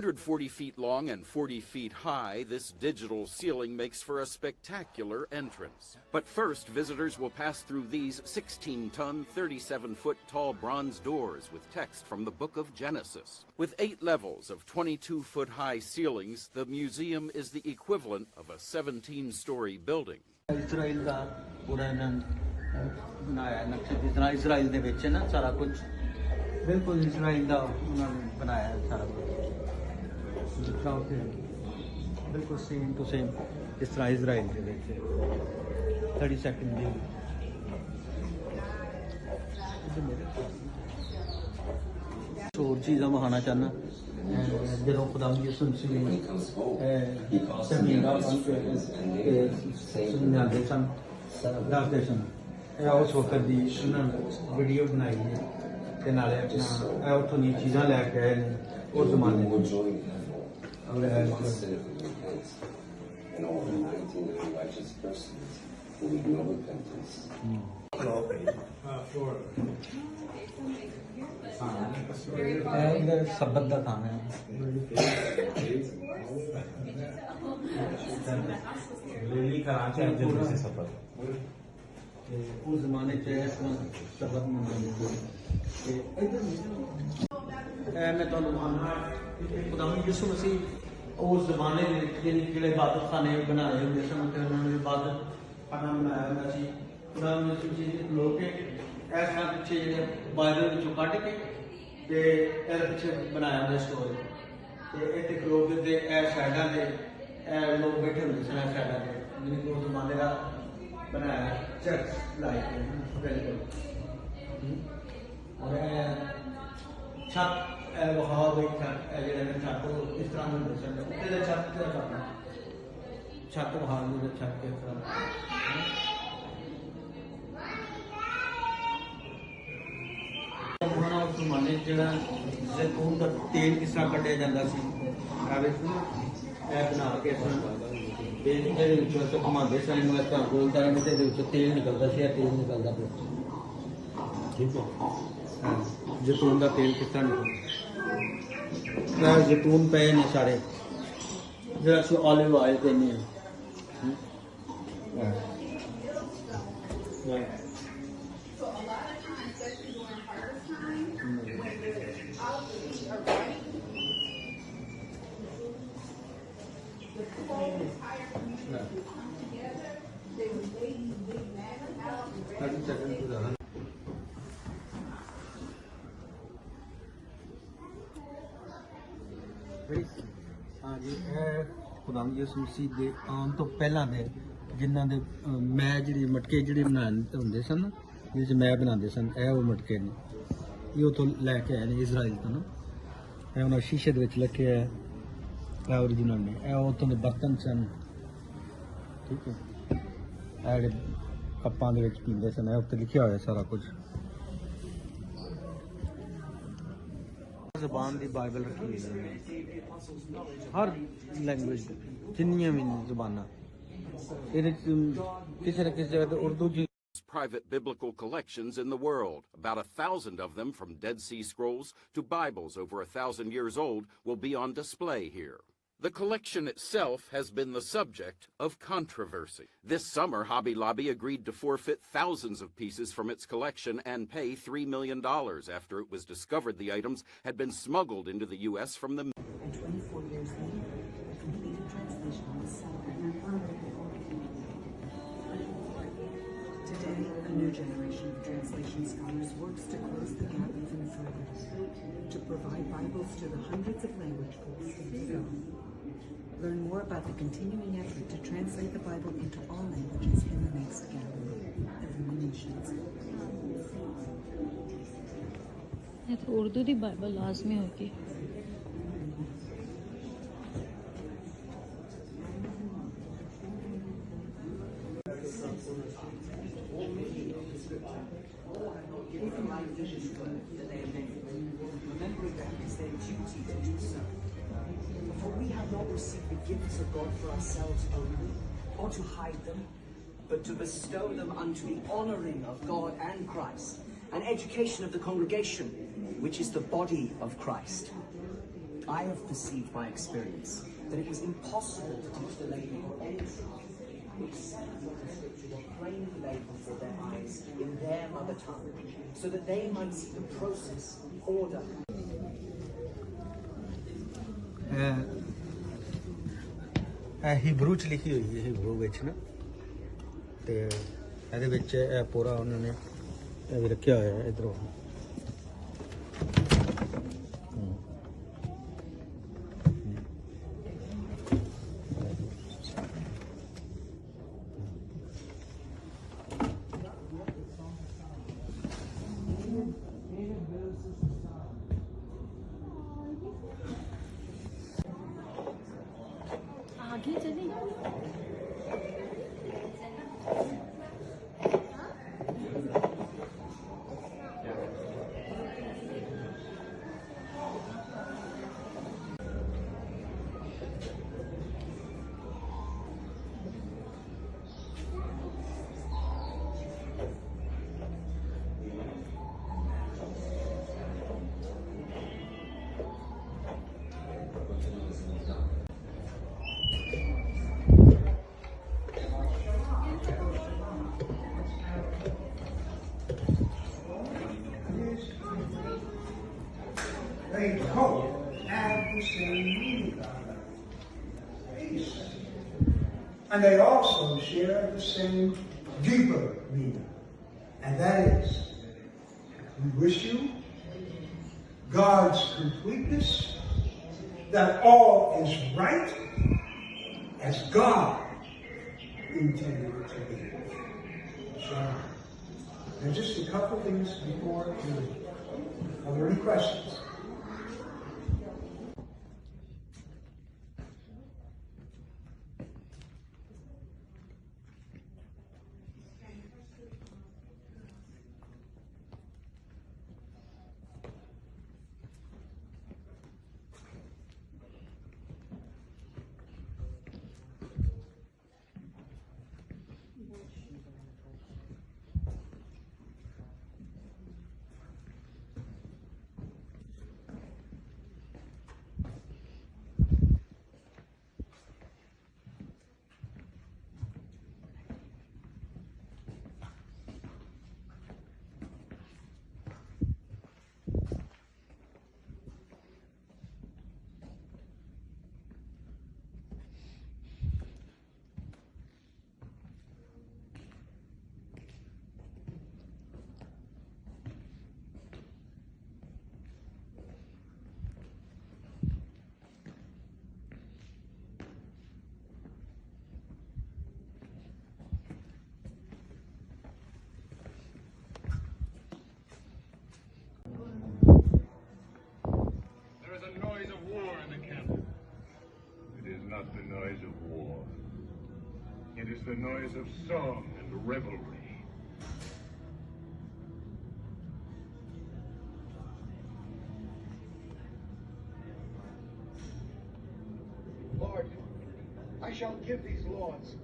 140 feet long and 40 feet high, this digital ceiling makes for a spectacular entrance. But first, visitors will pass through these 16-ton, 37-foot tall bronze doors with text from the book of Genesis. With 8 levels of 22-foot-high ceilings, the museum is the equivalent of a 17-story building. बिल्कुल same to same इस तरह Israel के विच 30 second दी होर चीज़ां विखाना चाहना जो खुदा यसुन समझाते सन दसते सन उस वक्त की वीडियो बनाई है नाले अपना उतों दी चीज़ां लैके आए ने उस जमाने And all the 19 unrighteous persons who need no repentance. सबत का खाना है उस जमाने सबत मैं खुदा यसु मसीह उस जमाने जो इबादत खाने बनाए होंगे सन उन्होंने इबादत खाना बनाया होंगे सी खुदा यसु मसीह लोग ऐसा पिछे जो बाइबल विचों कढ़ के पिछे बनाया होंगे स्टोरी एक लोग साइडा के लोग बैठे होंगे सन साइडा के जिन्हें उस जमाने का बनाया चर्च लाइक बिल्कुल और छत वहा गई छत इस तरह छत वहा छत के उस जमाने जैतून का तेल किस तरह कढ़िया जाता बना के घुमाते सन गोलता तेल निकलता तेल निकलता पे ठीक है जैतून का तेल किस तरह निकलता जैतून पे ने सारे जो असं ऑलिव ऑयल कहने हाँ जी खुदा यसु मसीह के आने तो पहला दे जिन्हों के मैं जी मटके जी बनाए होंगे सन जिस मैं बनाते सन वो मटके ने ये उतो लैके आए इजराइल तो ना उन्होंने शीशे रखे है ओरिजिनल ने उतों के बर्तन सन ठीक है कप्पां दे विच पींदे सन उत्ते लिखा होया सारा कुछ ज़बान की बाइबल रखी हुई है हर लैंग्वेज जिन्नियां भी ज़बानां किसी न किसी जगह ते Urdu private biblical collections in the world. About 1,000 of them, from Dead Sea Scrolls to Bibles over 1,000 years old, will be on display here. The collection itself has been the subject of controversy. This summer, Hobby Lobby agreed to forfeit thousands of pieces from its collection and pay $3 million after it was discovered the items had been smuggled into the U.S. from the... And 24 years later, a completed translation was celebrated. Today, a new generation of translation scholars works to close the gap even further, to provide Bibles to the hundreds of language schools still to go. Learn more about the continuing effort to translate the Bible into all languages in the next gallery, Every Nations. तो उर्दू की Bible लाजमी होगी Remembering that it's their duty to do so. For we have not received the gifts of God for ourselves only, or to hide them, but to bestow them unto the honouring of God and Christ, and education of the congregation, which is the body of Christ. I have perceived by experience that it was impossible to teach the lady any truth except what the scripture were plainly laid before their eyes in their mother tongue, so that they might see the process, order. Hebrew ਚ ਲਿਖੀ ਹੋਈ ਹੈ Hebrew ਵਿੱਚ ਨਾ ਤੇ ਇਹਦੇ ਵਿੱਚ ਇਹ ਪੂਰਾ ਉਹਨਾਂ ਨੇ ਇਹ ਵੀ ਰੱਖਿਆ ਹੋਇਆ ਹੈ ਇਧਰੋਂ आगे चले They both have the same meaning. Peace. And they also share the same deeper meaning. And that is, we wish you God's completeness, that all is right as God intended it to be. So, there's just a couple things before we leave. Are there any questions? not the noise of war. It is the noise of song and revelry. Lord, I shall give these laws